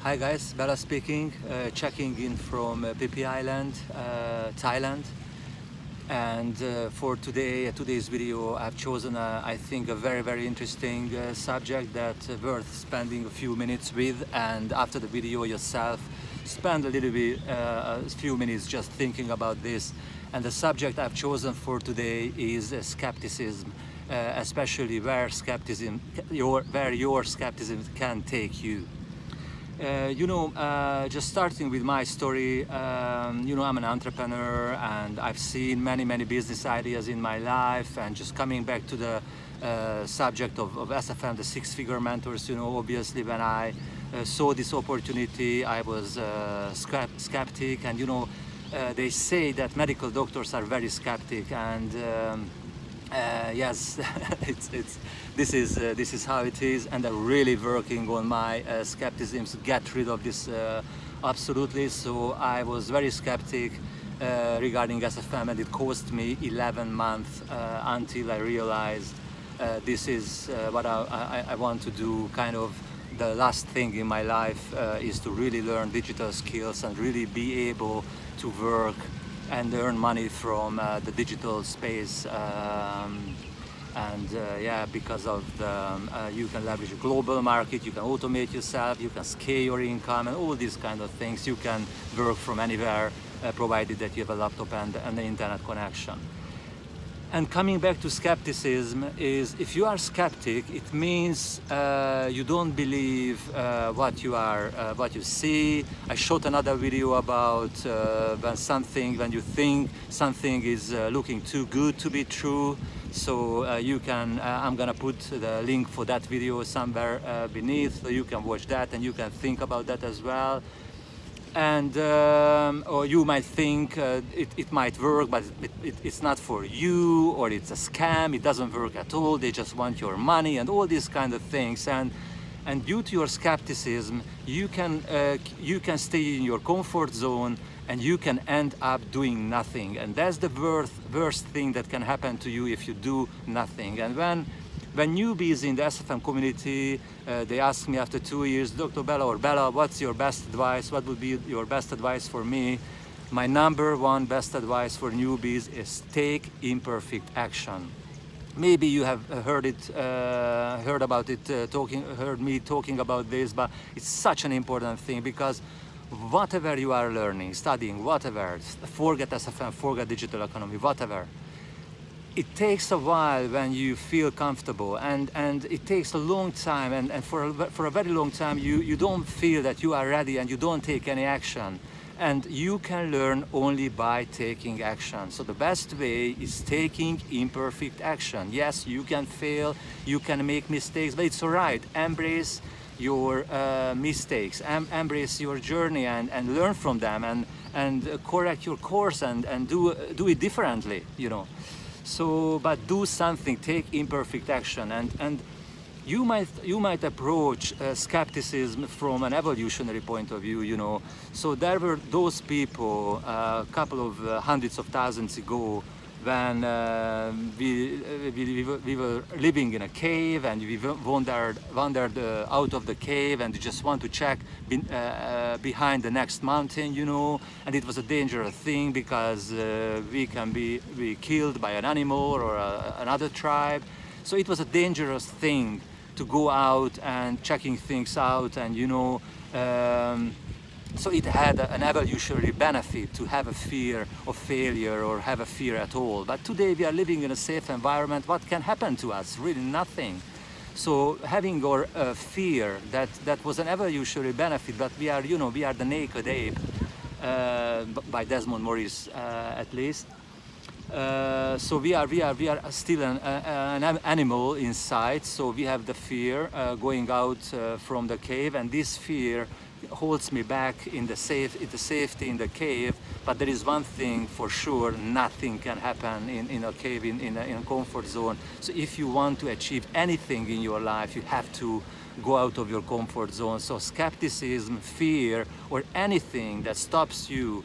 Hi guys, Bela speaking, checking in from Phi Phi Island, Thailand. And for today's video, I've chosen, I think, a very interesting subject that worth spending a few minutes with. And after the video yourself, spend a little bit, a few minutes just thinking about this. And the subject I've chosen for today is skepticism, especially where your skepticism can take you. Just starting with my story, I'm an entrepreneur and I've seen many business ideas in my life, and just coming back to the subject of SFM, the six-figure mentors, obviously when I saw this opportunity, I was skeptic, and they say that medical doctors are very skeptic, and yes, this is how it is, and I'm really working on my skepticism to get rid of this absolutely. So I was very skeptic regarding SFM, and it cost me 11 months until I realized this is what I want to do. Kind of the last thing in my life is to really learn digital skills and really be able to work and earn money from the digital space, because of the you can leverage a global market, you can automate yourself, you can scale your income, and all these kind of things. You can work from anywhere, provided that you have a laptop and the internet connection. And coming back to skepticism, is if you are skeptic, it means you don't believe what you see. I shot another video about when you think something is looking too good to be true. So you can, I'm gonna put the link for that video somewhere beneath, so you can watch that and you can think about that as well. And or you might think it might work, but it's not for you, or it's a scam, it doesn't work at all, they just want your money, and all these kind of things. And due to your skepticism, you can stay in your comfort zone, and you can end up doing nothing. And that's the worst thing that can happen to you if you do nothing. And when newbies in the SFM community, they ask me after 2 years, Dr. Bela or Bela, what's your best advice? What would be your best advice for me? My number one best advice for newbies is take imperfect action. Maybe you have heard me talking about this, but it's such an important thing, because whatever you are learning, studying, whatever, forget SFM, forget digital economy, whatever, it takes a while when you feel comfortable, and it takes a long time, and for a very long time you don't feel that you are ready, and you don't take any action. And you can learn only by taking action. So the best way is taking imperfect action. Yes, you can fail, you can make mistakes, but it's all right. Embrace your mistakes, embrace your journey, and learn from them, and correct your course, and do it differently, So, but do something, take imperfect action, and you might approach skepticism from an evolutionary point of view, So there were those people a couple of hundreds of thousands ago, when we were living in a cave, and we wandered out of the cave, and we just want to check behind the next mountain, and it was a dangerous thing, because we can be killed by an animal or another tribe. So it was a dangerous thing to go out and checking things out, and so it had an evolutionary benefit to have a fear of failure, or have a fear at all. But today we are living in a safe environment. What can happen to us? Really nothing. So having our fear, that was an evolutionary benefit, but we are the naked ape, by Desmond Morris at least. So we are still an animal inside. So we have the fear going out from the cave, and this fear holds me back in the safety in the cave. But there is one thing for sure: nothing can happen in a cave, in a comfort zone. So if you want to achieve anything in your life, you have to go out of your comfort zone. So skepticism, fear, or anything that stops you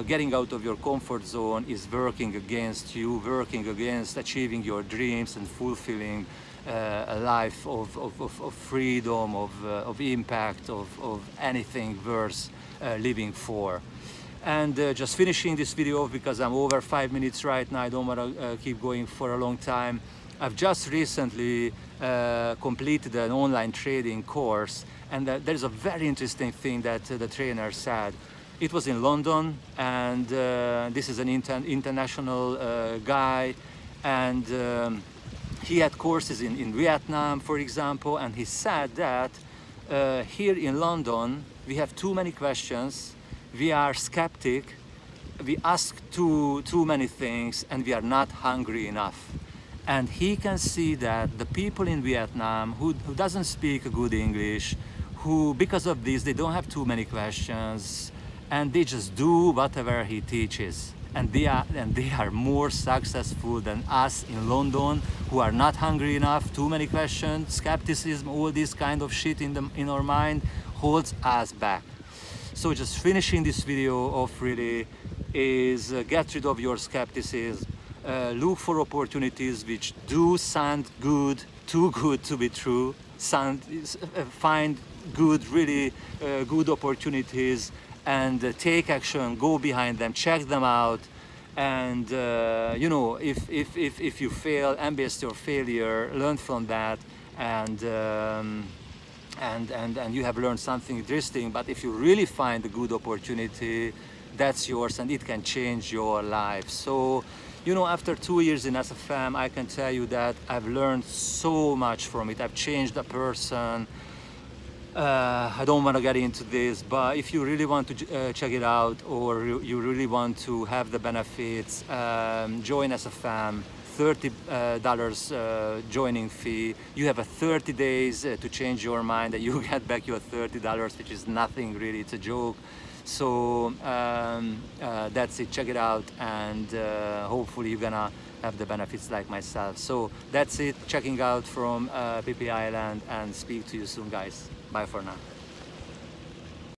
getting out of your comfort zone is working against you, working against achieving your dreams and fulfilling a life of freedom, of impact, of anything worth living for. And just finishing this video because I'm over 5 minutes right now. I don't want to keep going for a long time. I've just recently completed an online trading course, and there's a very interesting thing that the trainer said. It was in London, and this is an international guy, and he had courses in Vietnam, for example, and he said that here in London we have too many questions. We are skeptic, we ask too many things, and we are not hungry enough. And he can see that the people in Vietnam who doesn't speak good English, who because of this they don't have too many questions, and they just do whatever he teaches. And they are more successful than us in London, who are not hungry enough, too many questions, skepticism, all this kind of shit in our mind holds us back. So just finishing this video off really is get rid of your skepticism, look for opportunities which do sound good, too good to be true, find good, really good opportunities, and take action, go behind them, check them out, and you know, if you fail, embrace your failure, learn from that, and you have learned something interesting. But if you really find a good opportunity, that's yours, and it can change your life. So, you know, after 2 years in SFM, I can tell you that I've learned so much from it. I've changed a person. I don't want to get into this, but if you really want to check it out, or you really want to have the benefits, join SFM. $30 joining fee. You have a 30 days to change your mind, and you get back your $30, which is nothing really, it's a joke. So that's it, check it out, and hopefully you're gonna have the benefits like myself. So that's it, checking out from PP Island, and speak to you soon, guys. Bye for now.